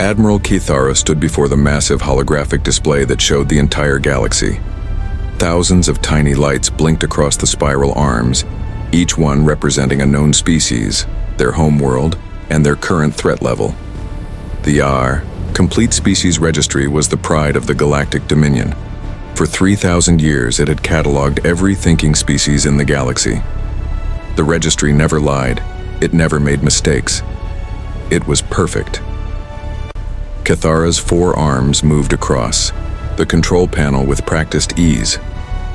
Admiral Cathara stood before the massive holographic display that showed the entire galaxy. Thousands of tiny lights blinked across the spiral arms, each one representing a known species, their homeworld, and their current threat level. The Complete Species Registry was the pride of the Galactic Dominion. For 3,000 years, it had cataloged every thinking species in the galaxy. The registry never lied. It never made mistakes. It was perfect. Cathara's 4 arms moved across, the control panel with practiced ease.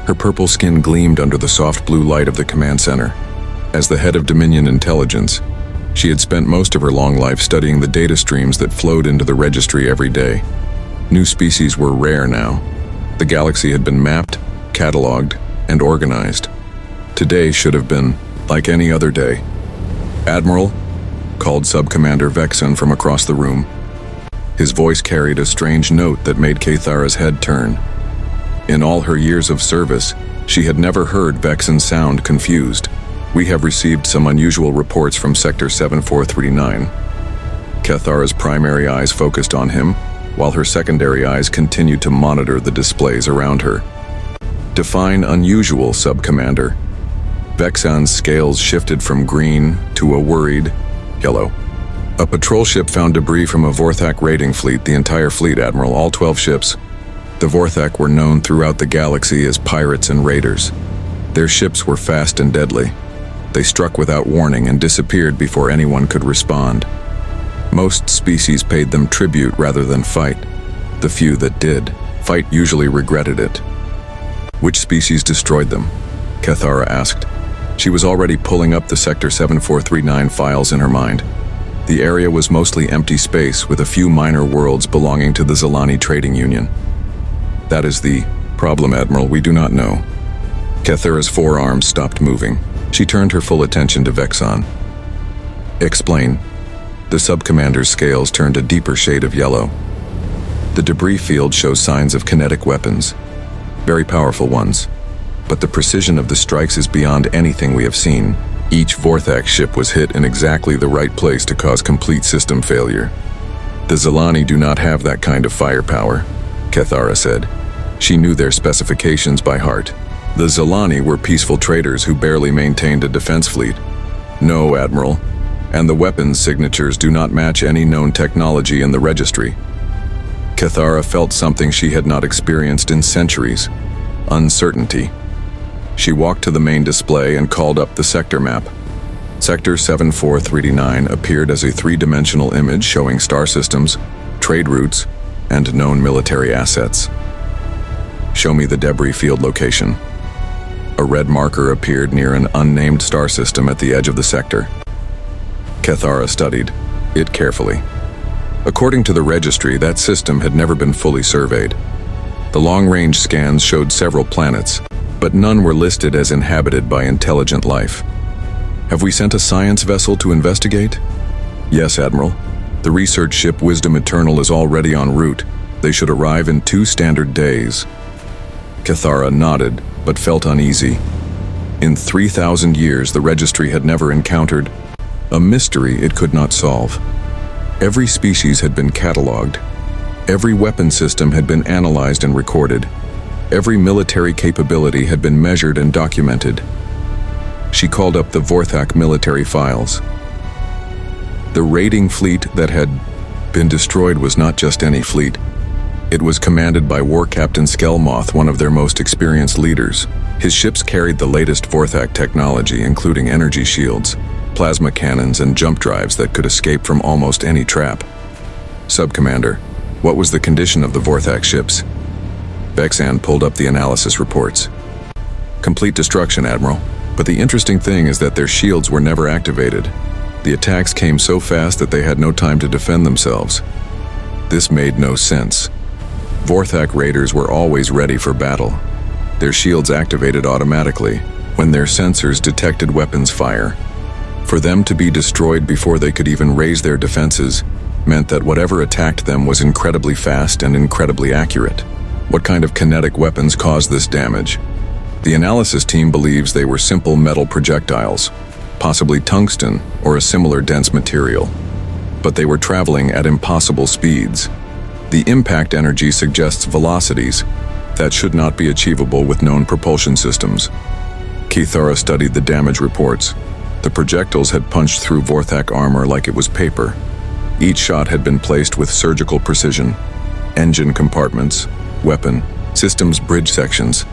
Her purple skin gleamed under the soft blue light of the command center. As the head of Dominion Intelligence, she had spent most of her long life studying the data streams that flowed into the registry every day. New species were rare now. The galaxy had been mapped, cataloged, and organized. Today should have been like any other day. "Admiral," called Subcommander Vexen from across the room. His voice carried a strange note that made Cathara's head turn. In all her years of service, she had never heard Vexen sound confused. "We have received some unusual reports from Sector 7439. Cathara's primary eyes focused on him, while her secondary eyes continued to monitor the displays around her. "Define unusual, Subcommander." Vexen's scales shifted from green to a worried yellow. "A patrol ship found debris from a Vorthak raiding fleet, the entire fleet, Admiral, all 12 ships. The Vorthak were known throughout the galaxy as pirates and raiders. Their ships were fast and deadly. They struck without warning and disappeared before anyone could respond. Most species paid them tribute rather than fight. The few that did fight usually regretted it." "Which species destroyed them?" Cathara asked. She was already pulling up the Sector 7439 files in her mind. The area was mostly empty space with a few minor worlds belonging to the Zilani Trading Union. "That is the problem, Admiral. We do not know." Cathara's forearms stopped moving. She turned her full attention to Vexen. "Explain." The subcommander's scales turned a deeper shade of yellow. "The debris field shows signs of kinetic weapons. Very powerful ones. But the precision of the strikes is beyond anything we have seen. Each Vorthak ship was hit in exactly the right place to cause complete system failure. The Zilani do not have that kind of firepower," Cathara said. She knew their specifications by heart. The Zilani were peaceful traders who barely maintained a defense fleet. "No, Admiral. And the weapons signatures do not match any known technology in the registry." Cathara felt something she had not experienced in centuries: uncertainty. She walked to the main display and called up the sector map. Sector 7439 appeared as a 3-dimensional image showing star systems, trade routes, and known military assets. "Show me the debris field location." A red marker appeared near an unnamed star system at the edge of the sector. Cathara studied it carefully. According to the registry, that system had never been fully surveyed. The long-range scans showed several planets, but none were listed as inhabited by intelligent life. "Have we sent a science vessel to investigate?" "Yes, Admiral. The research ship Wisdom Eternal is already en route. They should arrive in 2 standard days." Cathara nodded, but felt uneasy. In 3,000 years, the registry had never encountered a mystery it could not solve. Every species had been cataloged. Every weapon system had been analyzed and recorded. Every military capability had been measured and documented. She called up the Vorthak military files. The raiding fleet that had been destroyed was not just any fleet. It was commanded by War Captain Skelmoth, one of their most experienced leaders. His ships carried the latest Vorthak technology, including energy shields, plasma cannons, and jump drives that could escape from almost any trap. "Subcommander, what was the condition of the Vorthak ships?" Vexen pulled up the analysis reports. "Complete destruction, Admiral. But the interesting thing is that their shields were never activated. The attacks came so fast that they had no time to defend themselves. This made no sense. Vorthak raiders were always ready for battle. Their shields activated automatically when their sensors detected weapons fire. For them to be destroyed before they could even raise their defenses meant that whatever attacked them was incredibly fast and incredibly accurate. What kind of kinetic weapons caused this damage? The analysis team believes they were simple metal projectiles, possibly tungsten or a similar dense material. but they were traveling at impossible speeds. The impact energy suggests velocities that should not be achievable with known propulsion systems. Kithara studied the damage reports. The projectiles had punched through Vorthak armor like it was paper. Each shot had been placed with surgical precision. Engine compartments, weapon, systems bridge sections.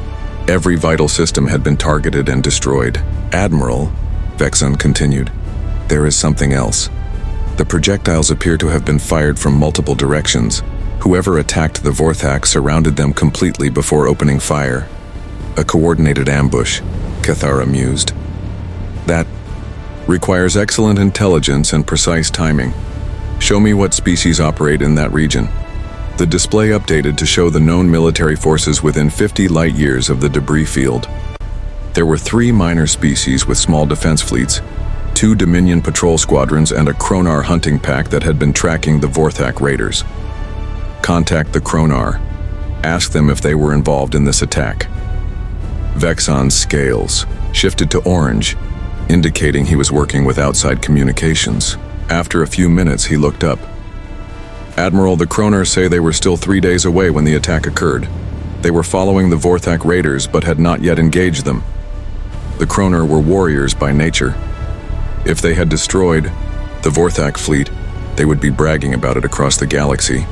Every vital system had been targeted and destroyed. Admiral, Vexon continued, there is something else. The projectiles appear to have been fired from multiple directions. Whoever attacked the Vorthak surrounded them completely before opening fire. A coordinated ambush, Kithara mused. That requires excellent intelligence and precise timing. Show me what species operate in that region. The display updated to show the known military forces within 50 light-years of the debris field. There were 3 minor species with small defense fleets, 2 Dominion patrol squadrons, and a Kronar hunting pack that had been tracking the Vorthak raiders. Contact the Kronar. Ask them if they were involved in this attack. Vexon's scales shifted to orange, indicating he was working with outside communications. After a few minutes, he looked up. Admiral, the Kroners say they were still 3 days away when the attack occurred. They were following the Vorthak raiders but had not yet engaged them. The Kroner were warriors by nature. If they had destroyed the Vorthak fleet, they would be bragging about it across the galaxy.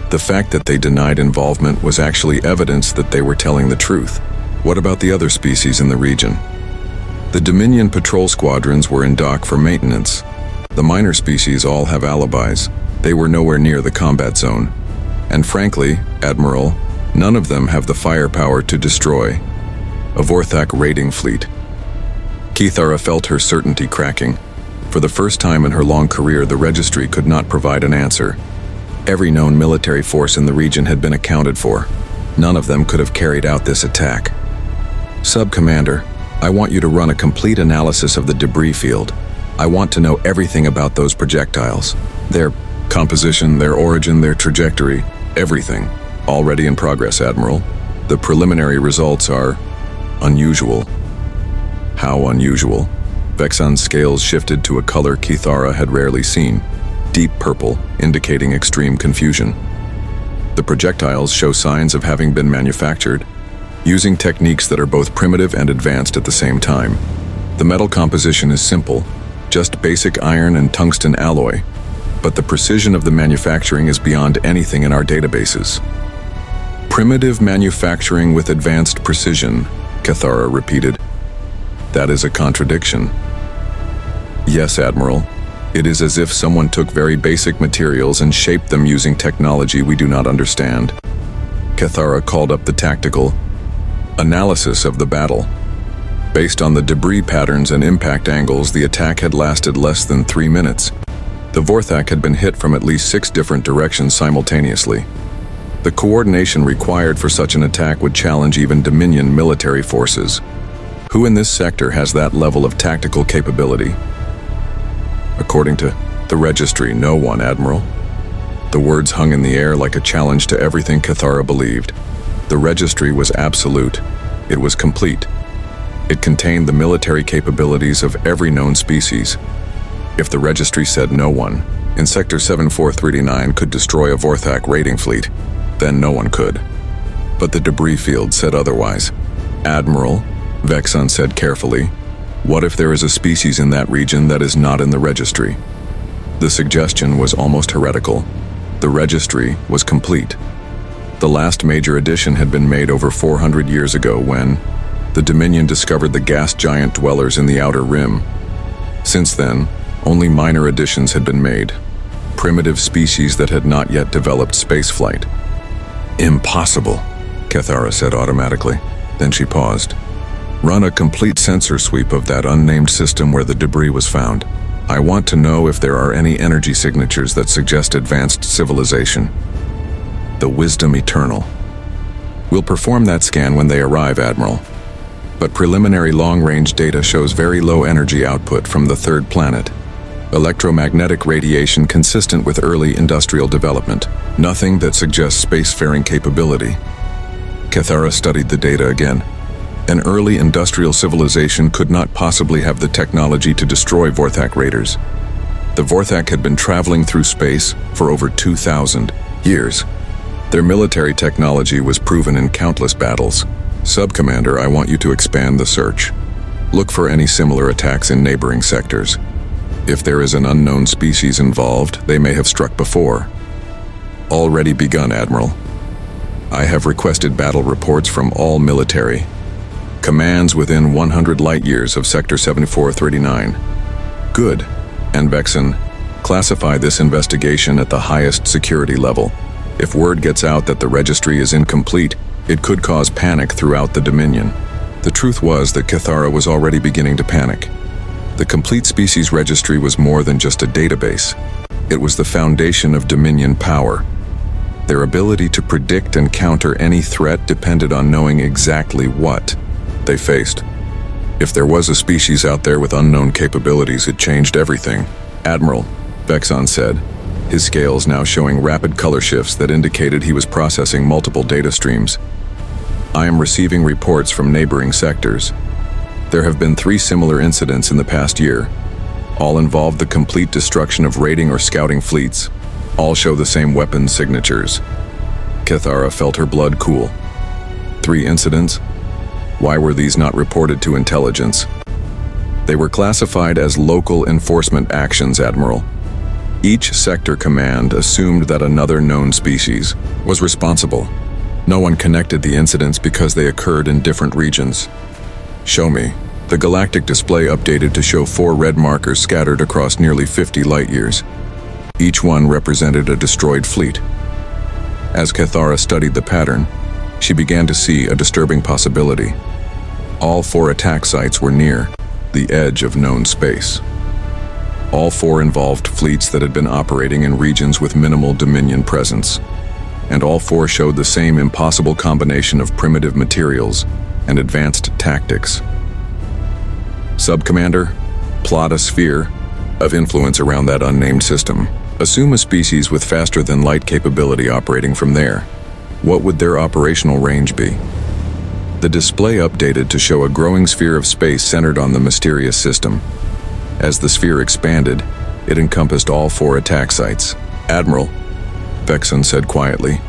The fact that they denied involvement was actually evidence that they were telling the truth. What about the other species in the region? The Dominion patrol squadrons were in dock for maintenance. The minor species all have alibis. They were nowhere near the combat zone. And frankly, Admiral, none of them have the firepower to destroy a Vorthak raiding fleet. Kithara felt her certainty cracking. For the first time in her long career, the registry could not provide an answer. Every known military force in the region had been accounted for. None of them could have carried out this attack. Sub-Commander, I want you to run a complete analysis of the debris field. I want to know everything about those projectiles. Their composition, their origin, their trajectory, everything. Already in progress, Admiral. The preliminary results are unusual. How unusual? Vexon's scales shifted to a color Kithara had rarely seen. Deep purple, indicating extreme confusion. The projectiles show signs of having been manufactured, using techniques that are both primitive and advanced at the same time. The metal composition is simple, just basic iron and tungsten alloy, but the precision of the manufacturing is beyond anything in our databases. Primitive manufacturing with advanced precision, Kithara repeated. That is a contradiction. Yes, Admiral. It is as if someone took very basic materials and shaped them using technology we do not understand. Kithara called up the tactical analysis of the battle. Based on the debris patterns and impact angles, the attack had lasted less than 3 minutes. The Vorthak had been hit from at least 6 different directions simultaneously. The coordination required for such an attack would challenge even Dominion military forces. Who in this sector has that level of tactical capability? According to the registry, no one, Admiral. The words hung in the air like a challenge to everything Kithara believed. The registry was absolute. It was complete. It contained the military capabilities of every known species. If the registry said no one in Sector 7439 could destroy a Vorthak raiding fleet, then no one could. But the debris field said otherwise. Admiral, Vexon said carefully, what if there is a species in that region that is not in the registry? The suggestion was almost heretical. The registry was complete. The last major addition had been made over 400 years ago when the Dominion discovered the gas giant dwellers in the Outer Rim. Since then, only minor additions had been made. Primitive species that had not yet developed spaceflight. Impossible, Kithara said automatically. Then she paused. Run a complete sensor sweep of that unnamed system where the debris was found. I want to know if there are any energy signatures that suggest advanced civilization. The wisdom eternal. We'll perform that scan when they arrive, Admiral. But preliminary long-range data shows very low energy output from the third planet. Electromagnetic radiation consistent with early industrial development. Nothing that suggests spacefaring capability. Kithara studied the data again. An early industrial civilization could not possibly have the technology to destroy Vorthak raiders. The Vorthak had been traveling through space for over 2,000 years. Their military technology was proven in countless battles. Sub-Commander, I want you to expand the search. Look for any similar attacks in neighboring sectors. If there is an unknown species involved, they may have struck before. Already begun, Admiral. I have requested battle reports from all military commands within 100 light-years of Sector 7439. Good. And Vexen, classify this investigation at the highest security level. If word gets out that the registry is incomplete, it could cause panic throughout the Dominion. The truth was that Cathara was already beginning to panic. The complete species registry was more than just a database. It was the foundation of Dominion power. Their ability to predict and counter any threat depended on knowing exactly what they faced. If there was a species out there with unknown capabilities, it changed everything. Admiral, Vexen said, his scales now showing rapid color shifts that indicated he was processing multiple data streams. I am receiving reports from neighboring sectors. There have been 3 similar incidents in the past year. All involved the complete destruction of raiding or scouting fleets. All show the same weapons signatures. Cathara felt her blood cool. 3 incidents? Why were these not reported to intelligence? They were classified as local enforcement actions, Admiral. Each sector command assumed that another known species was responsible. No one connected the incidents because they occurred in different regions. Show me. The galactic display updated to show 4 red markers scattered across nearly 50 light-years. Each one represented a destroyed fleet. As Cathara studied the pattern, she began to see a disturbing possibility. All 4 attack sites were near the edge of known space. All 4 involved fleets that had been operating in regions with minimal Dominion presence. And all 4 showed the same impossible combination of primitive materials and advanced tactics. Sub-Commander, plot a sphere of influence around that unnamed system. Assume a species with faster-than-light capability operating from there. What would their operational range be? The display updated to show a growing sphere of space centered on the mysterious system. As the sphere expanded, it encompassed all 4 attack sites. Admiral, Vexen said quietly,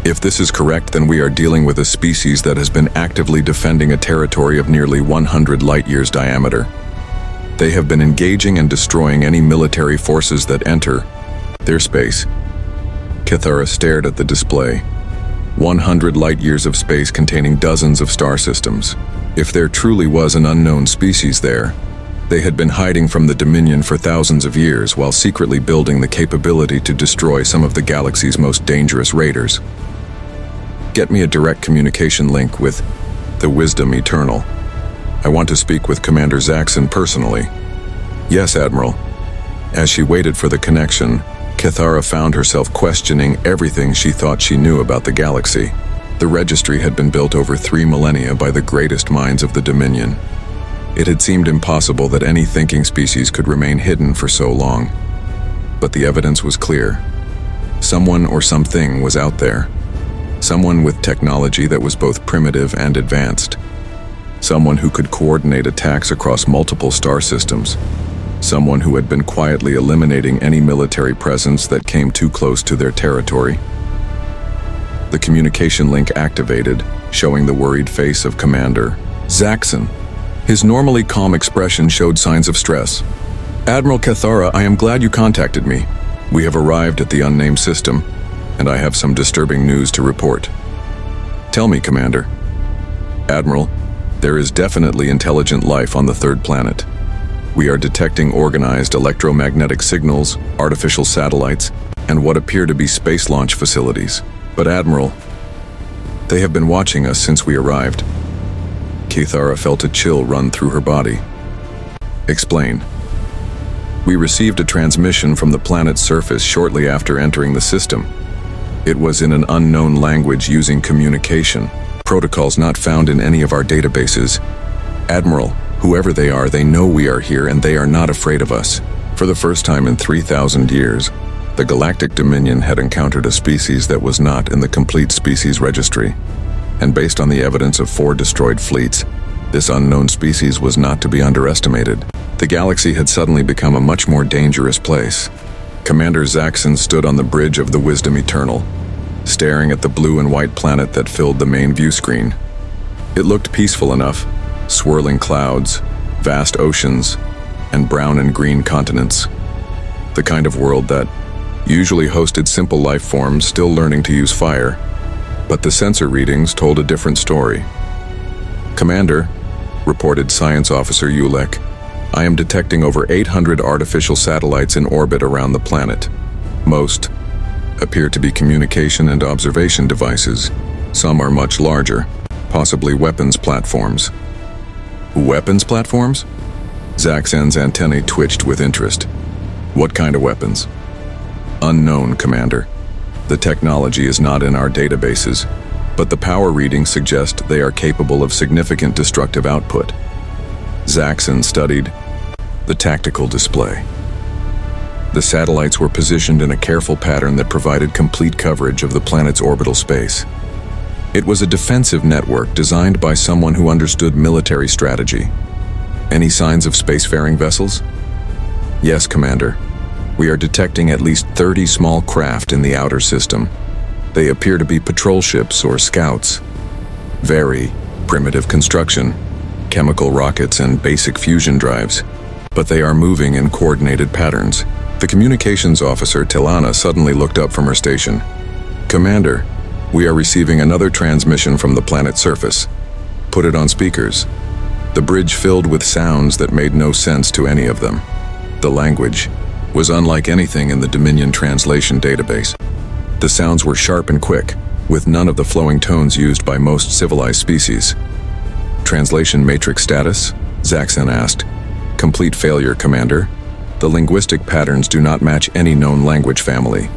if this is correct, then we are dealing with a species that has been actively defending a territory of nearly 100 light-years diameter. They have been engaging and destroying any military forces that enter their space. Cathara stared at the display. 100 light-years of space containing dozens of star systems. If there truly was an unknown species there, they had been hiding from the Dominion for thousands of years while secretly building the capability to destroy some of the galaxy's most dangerous raiders. Get me a direct communication link with the Wisdom Eternal. I want to speak with Commander Zaxxon personally. Yes, Admiral. As she waited for the connection, Cathara found herself questioning everything she thought she knew about the galaxy. The registry had been built over 3 millennia by the greatest minds of the Dominion. It had seemed impossible that any thinking species could remain hidden for so long. But the evidence was clear. Someone or something was out there. Someone with technology that was both primitive and advanced. Someone who could coordinate attacks across multiple star systems. Someone who had been quietly eliminating any military presence that came too close to their territory. The communication link activated, showing the worried face of Commander Zaxxon. His normally calm expression showed signs of stress. Admiral Cathara, I am glad you contacted me. We have arrived at the unnamed system, and I have some disturbing news to report. Tell me, Commander. Admiral, there is definitely intelligent life on the 3rd planet. We are detecting organized electromagnetic signals, artificial satellites, and what appear to be space launch facilities. But Admiral, they have been watching us since we arrived. Cathara felt a chill run through her body. Explain. We received a transmission from the planet's surface shortly after entering the system. It was in an unknown language using communication, protocols not found in any of our databases. Admiral, whoever they are, they know we are here and they are not afraid of us. For the first time in 3,000 years, the Galactic Dominion had encountered a species that was not in the complete species registry. And based on the evidence of 4 destroyed fleets, this unknown species was not to be underestimated. The galaxy had suddenly become a much more dangerous place. Commander Zaxxon stood on the bridge of the Wisdom Eternal, staring at the blue and white planet that filled the main view screen. It looked peaceful enough, swirling clouds, vast oceans, and brown and green continents. The kind of world that usually hosted simple life forms still learning to use fire, but the sensor readings told a different story. "Commander," reported Science Officer Ulek, "I am detecting over 800 artificial satellites in orbit around the planet. Most appear to be communication and observation devices. Some are much larger, possibly weapons platforms." "Weapons platforms?" Zaxxon's antennae twitched with interest. "What kind of weapons?" "Unknown, Commander. The technology is not in our databases, but the power readings suggest they are capable of significant destructive output." Zaxxon studied the tactical display. The satellites were positioned in a careful pattern that provided complete coverage of the planet's orbital space. It was a defensive network designed by someone who understood military strategy. "Any signs of spacefaring vessels?" "Yes, Commander. We are detecting at least 30 small craft in the outer system. They appear to be patrol ships or scouts. Very primitive construction, chemical rockets and basic fusion drives, but they are moving in coordinated patterns." The communications officer, Tilana, suddenly looked up from her station. "Commander, we are receiving another transmission from the planet's surface. Put it on speakers." The bridge filled with sounds that made no sense to any of them. The language was unlike anything in the Dominion translation database. The sounds were sharp and quick, with none of the flowing tones used by most civilized species. "Translation matrix status?" Zaxxon asked. "Complete failure, Commander. The linguistic patterns do not match any known language family.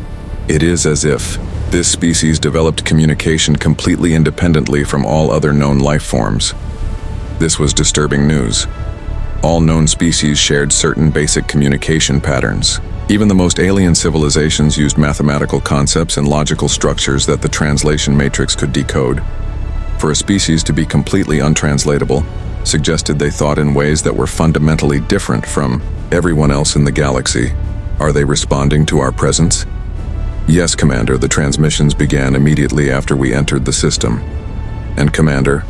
It is as if this species developed communication completely independently from all other known life forms." This was disturbing news. All known species shared certain basic communication patterns. Even the most alien civilizations used mathematical concepts and logical structures that the translation matrix could decode. For a species to be completely untranslatable suggested they thought in ways that were fundamentally different from everyone else in the galaxy. "Are they responding to our presence?" "Yes, Commander. The transmissions began immediately after we entered the system." "And Commander,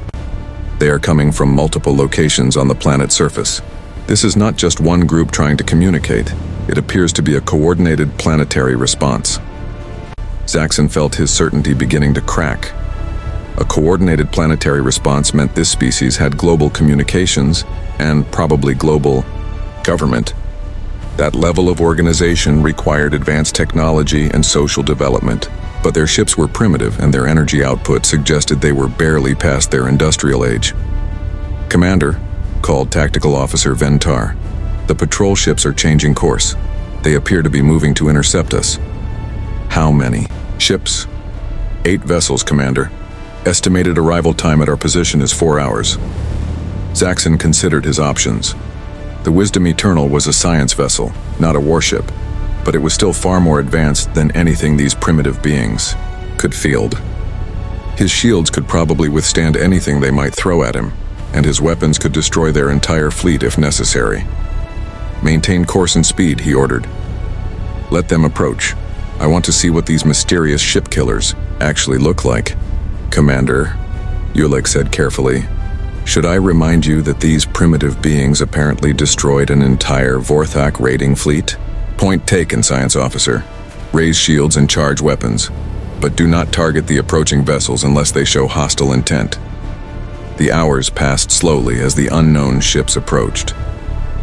they are coming from multiple locations on the planet's surface. This is not just one group trying to communicate. It appears to be a coordinated planetary response." Zaxxon felt his certainty beginning to crack. A coordinated planetary response meant this species had global communications and probably global government. That level of organization required advanced technology and social development, but their ships were primitive and their energy output suggested they were barely past their industrial age. "Commander," called Tactical Officer Ventar, "the patrol ships are changing course. They appear to be moving to intercept us." "How many ships?" "8 vessels, Commander. Estimated arrival time at our position is 4 hours." Zaxxon considered his options. The Wisdom Eternal was a science vessel, not a warship, but it was still far more advanced than anything these primitive beings could field. His shields could probably withstand anything they might throw at him, and his weapons could destroy their entire fleet if necessary. "Maintain course and speed," he ordered. "Let them approach. I want to see what these mysterious ship killers actually look like." "Commander," Ulek said carefully, "should I remind you that these primitive beings apparently destroyed an entire Vorthak raiding fleet?" "Point taken, Science Officer. Raise shields and charge weapons, but do not target the approaching vessels unless they show hostile intent." The hours passed slowly as the unknown ships approached.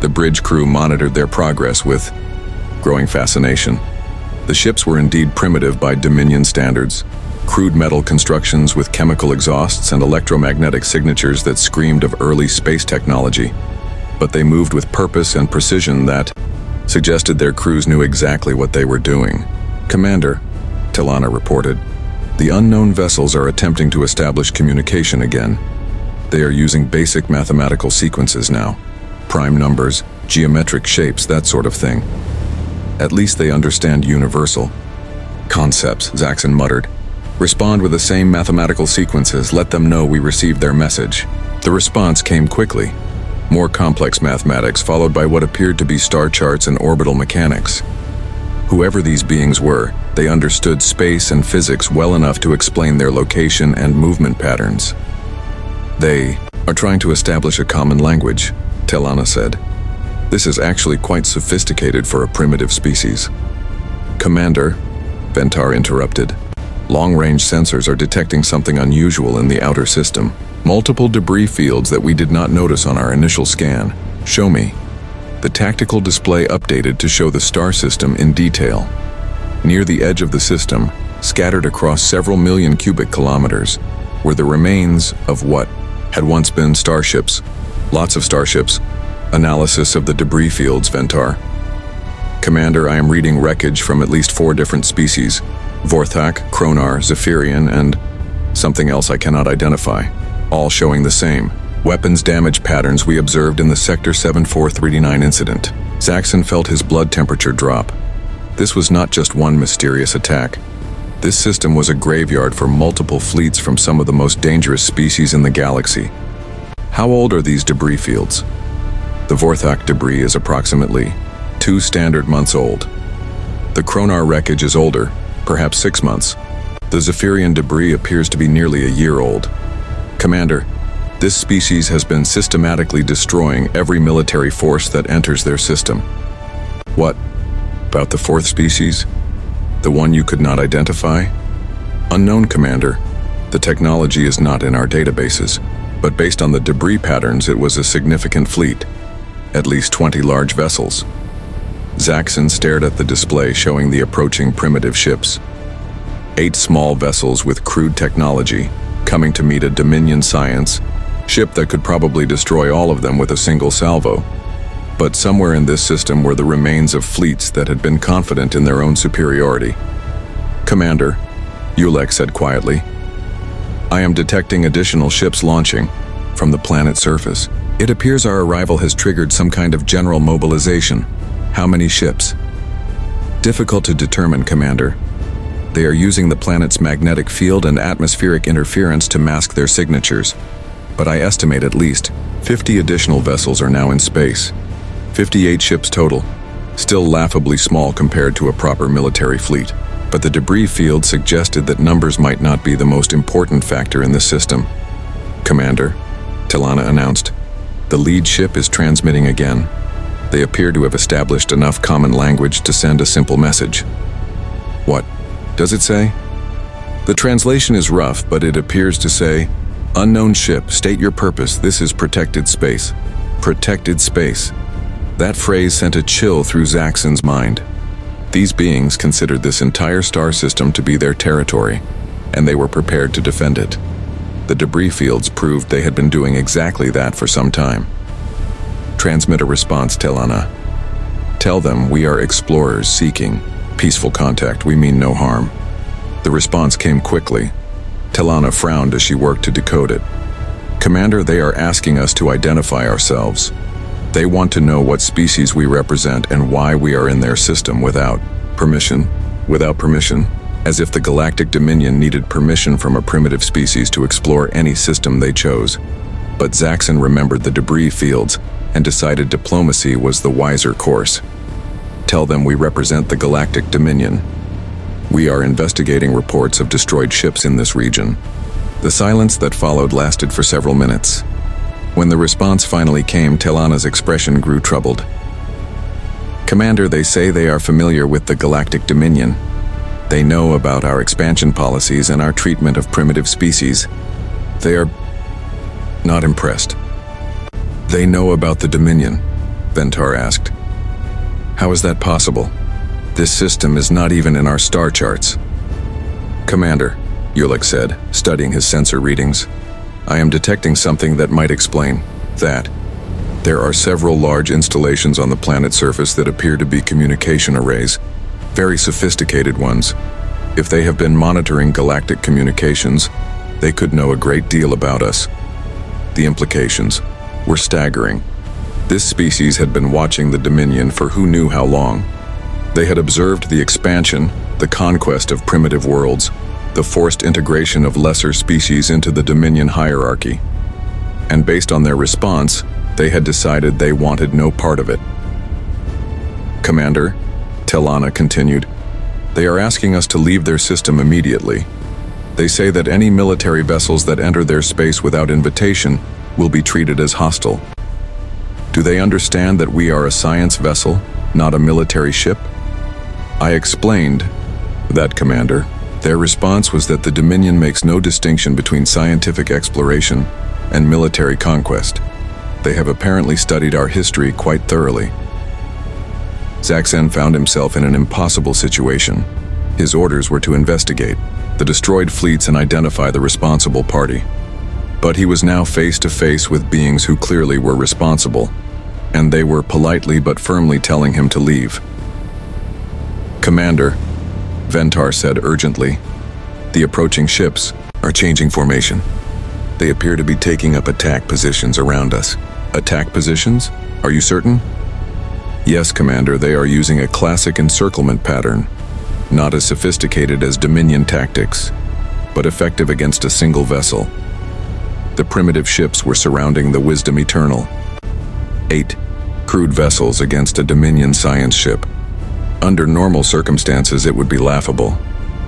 The bridge crew monitored their progress with growing fascination. The ships were indeed primitive by Dominion standards, crude metal constructions with chemical exhausts and electromagnetic signatures that screamed of early space technology. But they moved with purpose and precision that suggested their crews knew exactly what they were doing. "Commander," Tilana reported, "the unknown vessels are attempting to establish communication again. They are using basic mathematical sequences now. Prime numbers, geometric shapes, that sort of thing. At least they understand universal concepts," Zaxxon muttered. "Respond with the same mathematical sequences. Let them know we received their message." The response came quickly. More complex mathematics followed by what appeared to be star charts and orbital mechanics. Whoever these beings were, they understood space and physics well enough to explain their location and movement patterns. They are trying to establish a common language, Telana said. This is actually quite sophisticated for a primitive species. Commander, Ventar interrupted. Long-range sensors are detecting something unusual in the outer system. Multiple debris fields that we did not notice on our initial scan. Show me. The tactical display updated to show the star system in detail. Near the edge of the system, scattered across several million cubic kilometers, were the remains of what had once been starships. Lots of starships. Analysis of the debris fields, Ventar. Commander, I am reading wreckage from at least 4 different species. Vorthak, Kronar, Zephyrian, and something else I cannot identify. All showing the same weapons damage patterns we observed in the Sector 7439 incident. Zaxxon felt his blood temperature drop. This was not just one mysterious attack. This system was a graveyard for multiple fleets from some of the most dangerous species in the galaxy. How old are these debris fields? The Vorthak debris is approximately 2 standard months old. The Kronar wreckage is older, perhaps 6 months. The Zephyrian debris appears to be nearly a year old. Commander, this species has been systematically destroying every military force that enters their system. What about the 4th species? The one you could not identify? Unknown, Commander. The technology is not in our databases, but based on the debris patterns, it was a significant fleet. At least 20 large vessels. Zaxxon stared at the display showing the approaching primitive ships. 8 small vessels with crude technology, coming to meet a Dominion science ship that could probably destroy all of them with a single salvo. But somewhere in this system were the remains of fleets that had been confident in their own superiority. Commander, Ulek said quietly, I am detecting additional ships launching from the planet's surface. It appears our arrival has triggered some kind of general mobilization. How many ships? Difficult to determine, Commander. They are using the planet's magnetic field and atmospheric interference to mask their signatures. But I estimate at least 50 additional vessels are now in space. 58 ships total. Still laughably small compared to a proper military fleet. But the debris field suggested that numbers might not be the most important factor in the system. Commander, Telana announced, the lead ship is transmitting again. They appear to have established enough common language to send a simple message. What does it say? The translation is rough, but it appears to say, unknown ship, state your purpose, this is protected space. Protected space. That phrase sent a chill through Zaxxon's mind. These beings considered this entire star system to be their territory, and they were prepared to defend it. The debris fields proved they had been doing exactly that for some time. Transmit a response, Telana. Tell them we are explorers seeking peaceful contact, we mean no harm. The response came quickly. Telana frowned as she worked to decode it. Commander, they are asking us to identify ourselves. They want to know what species we represent and why we are in their system without permission. Without permission, as if the Galactic Dominion needed permission from a primitive species to explore any system they chose. But Zaxxon remembered the debris fields and decided diplomacy was the wiser course. Tell them we represent the Galactic Dominion. We are investigating reports of destroyed ships in this region. The silence that followed lasted for several minutes. When the response finally came, Telana's expression grew troubled. Commander, they say they are familiar with the Galactic Dominion. They know about our expansion policies and our treatment of primitive species. They are not impressed. They know about the Dominion, Ventar asked. How is that possible? This system is not even in our star charts. Commander, Ulek said, studying his sensor readings, I am detecting something that might explain that. There are several large installations on the planet's surface that appear to be communication arrays, very sophisticated ones. If they have been monitoring galactic communications, they could know a great deal about us. The implications were staggering. This species had been watching the Dominion for who knew how long. They had observed the expansion, the conquest of primitive worlds, the forced integration of lesser species into the Dominion hierarchy. And based on their response, They had decided they wanted no part of it. "Commander," Telana continued, "they are asking us to leave their system immediately. They say that any military vessels that enter their space without invitation will be treated as hostile. Do they understand that we are a science vessel, not a military ship?" I explained that, Commander. Their response was that the Dominion makes no distinction between scientific exploration and military conquest. They have apparently studied our history quite thoroughly. Zaxxon found himself in an impossible situation. His orders were to investigate the destroyed fleets and identify the responsible party. But he was now face to face with beings who clearly were responsible, and they were politely but firmly telling him to leave. "Commander," Ventar said urgently, "the approaching ships are changing formation. They appear to be taking up attack positions around us." "Attack positions? Are you certain?" "Yes, Commander, they are using a classic encirclement pattern, not as sophisticated as Dominion tactics, but effective against a single vessel." The primitive ships were surrounding the Wisdom Eternal. 8 crude vessels against a Dominion science ship. Under normal circumstances, it would be laughable,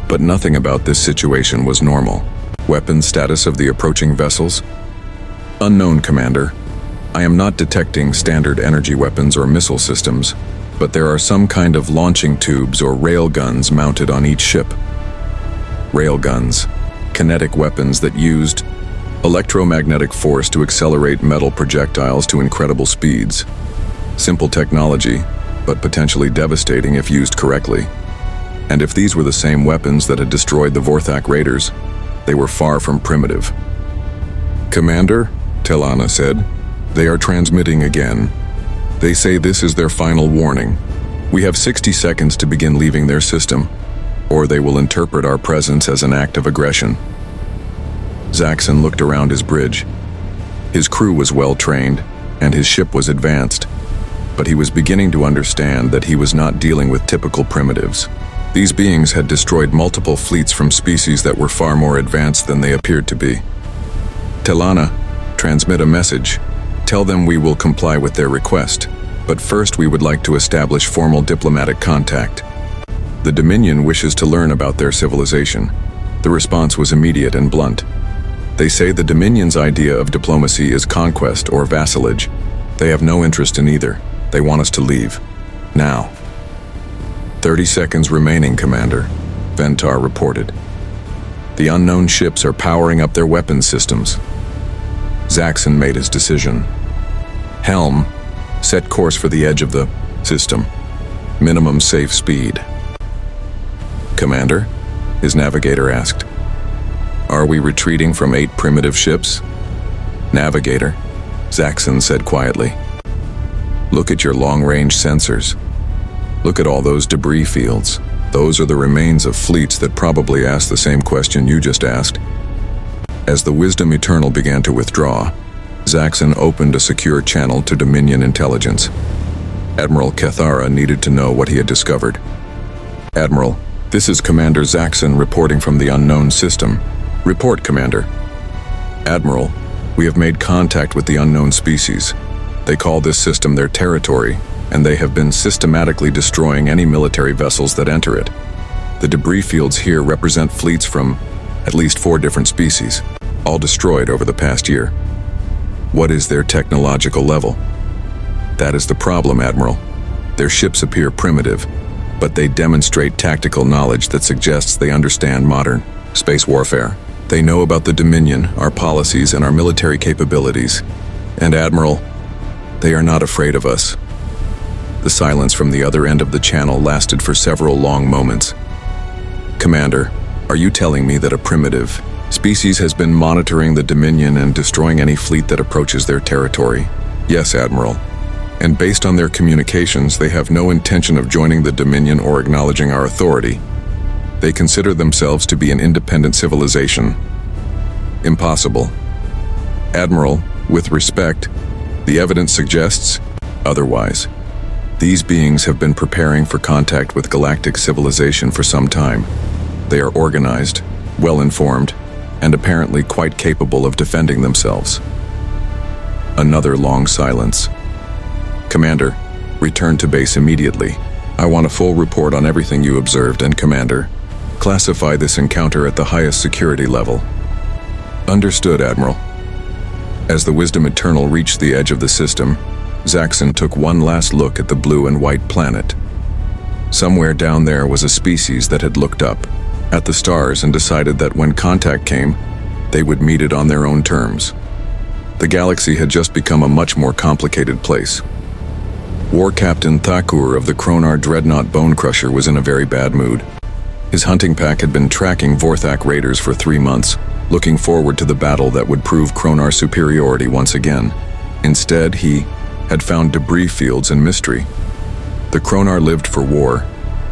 but nothing about this situation was normal. Weapons status of the approaching vessels? "Unknown, Commander. I am not detecting standard energy weapons or missile systems, but there are some kind of launching tubes or rail guns mounted on each ship." Rail guns, kinetic weapons that used electromagnetic force to accelerate metal projectiles to incredible speeds. Simple technology, but potentially devastating if used correctly. And if these were the same weapons that had destroyed the Vorthak raiders, they were far from primitive. "Commander," Telana said, "they are transmitting again. They say this is their final warning. We have 60 seconds to begin leaving their system, or they will interpret our presence as an act of aggression." Zaxxon looked around his bridge. His crew was well trained, and his ship was advanced, but he was beginning to understand that he was not dealing with typical primitives. These beings had destroyed multiple fleets from species that were far more advanced than they appeared to be. "Telana, transmit a message. Tell them we will comply with their request, but first we would like to establish formal diplomatic contact. The Dominion wishes to learn about their civilization." The response was immediate and blunt. "They say the Dominion's idea of diplomacy is conquest or vassalage. They have no interest in either. They want us to leave. Now." 30 seconds remaining, Commander, Ventar reported. "The unknown ships are powering up their weapons systems." Zaxxon made his decision. "Helm, set course for the edge of the system. Minimum safe speed." "Commander?" his navigator asked. "Are we retreating from 8 primitive ships?" "Navigator," Zaxxon said quietly, "look at your long-range sensors. Look at all those debris fields. Those are the remains of fleets that probably asked the same question you just asked." As the Wisdom Eternal began to withdraw, Zaxxon opened a secure channel to Dominion intelligence. Admiral Kethara needed to know what he had discovered. "Admiral, this is Commander Zaxxon reporting from the unknown system." "Report, Commander." "Admiral, we have made contact with the unknown species. They call this system their territory, and they have been systematically destroying any military vessels that enter it. The debris fields here represent fleets from at least 4 different species, all destroyed over the past year." "What is their technological level?" "That is the problem, Admiral. Their ships appear primitive, but they demonstrate tactical knowledge that suggests they understand modern space warfare. They know about the Dominion, our policies, and our military capabilities. And Admiral, they are not afraid of us." The silence from the other end of the channel lasted for several long moments. "Commander, are you telling me that a primitive species has been monitoring the Dominion and destroying any fleet that approaches their territory?" "Yes, Admiral. And based on their communications, they have no intention of joining the Dominion or acknowledging our authority. They consider themselves to be an independent civilization." "Impossible." "Admiral, with respect, the evidence suggests otherwise. These beings have been preparing for contact with galactic civilization for some time. They are organized, well-informed, and apparently quite capable of defending themselves." Another long silence. "Commander, return to base immediately. I want a full report on everything you observed, and Commander, classify this encounter at the highest security level." "Understood, Admiral." As the Wisdom Eternal reached the edge of the system, Zaxxon took one last look at the blue and white planet. Somewhere down there was a species that had looked up at the stars and decided that when contact came, they would meet it on their own terms. The galaxy had just become a much more complicated place. War Captain Thakur of the Kronar Dreadnought Bone Crusher was in a very bad mood. His hunting pack had been tracking Vorthak raiders for 3 months, looking forward to the battle that would prove Kronar superiority once again. Instead, he had found debris fields and mystery. The Kronar lived for war.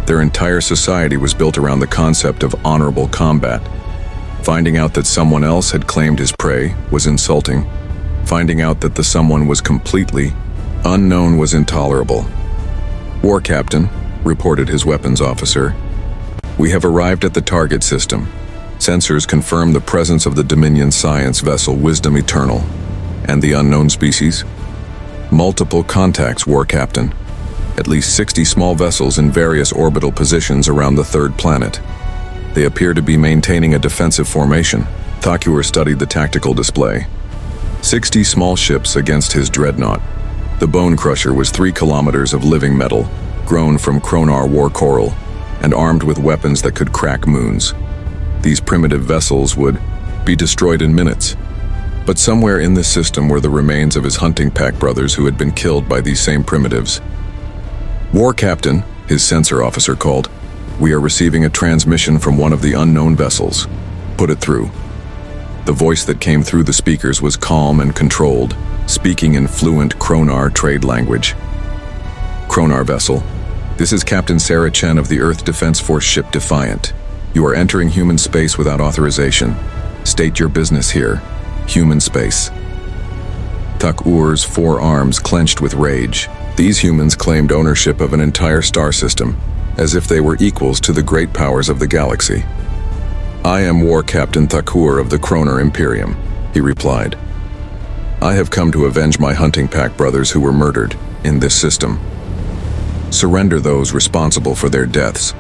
Their entire society was built around the concept of honorable combat. Finding out that someone else had claimed his prey was insulting. Finding out that the someone was completely unknown was intolerable. "War Captain," reported his weapons officer, "we have arrived at the target system. Sensors confirm the presence of the Dominion science vessel Wisdom Eternal. And the unknown species? Multiple contacts, War Captain. At least 60 small vessels in various orbital positions around the third planet. They appear to be maintaining a defensive formation." Thakur studied the tactical display. 60 small ships against his dreadnought. The Bone Crusher was 3 kilometers of living metal, grown from Kronar war coral, and armed with weapons that could crack moons. These primitive vessels would be destroyed in minutes. But somewhere in this system were the remains of his hunting pack brothers who had been killed by these same primitives. "War Captain," his sensor officer called, "we are receiving a transmission from one of the unknown vessels. Put it through." The voice that came through the speakers was calm and controlled, speaking in fluent Kronar trade language. "Kronar vessel, this is Captain Sarah Chen of the Earth Defense Force ship Defiant. You are entering human space without authorization. State your business here. Human space." Thakur's forearms clenched with rage. These humans claimed ownership of an entire star system, as if they were equals to the great powers of the galaxy. "I am War Captain Thakur of the Kronar Imperium," he replied. "I have come to avenge my hunting pack brothers who were murdered in this system. Surrender those responsible for their deaths."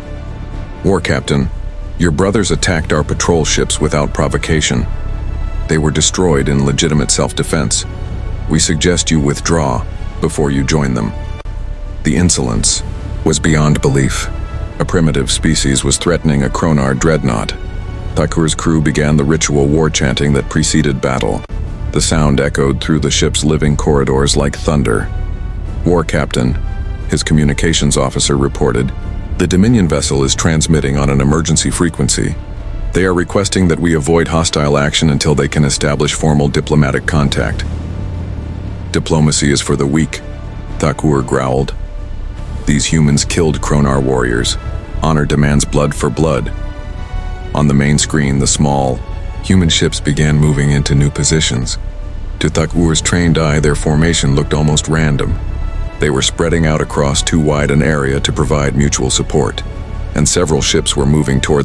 "War Captain, your brothers attacked our patrol ships without provocation. They were destroyed in legitimate self-defense. We suggest you withdraw before you join them." The insolence was beyond belief. A primitive species was threatening a Kronar dreadnought. Thakur's crew began the ritual war chanting that preceded battle. The sound echoed through the ship's living corridors like thunder. "War Captain," his communications officer reported, "the Dominion vessel is transmitting on an emergency frequency. They are requesting that we avoid hostile action until they can establish formal diplomatic contact." "Diplomacy is for the weak," Thakur growled. "These humans killed Kronar warriors. Honor demands blood for blood." On the main screen, the small, human ships began moving into new positions. To Thakur's trained eye, their formation looked almost random. They were spreading out across too wide an area to provide mutual support, and several ships were moving toward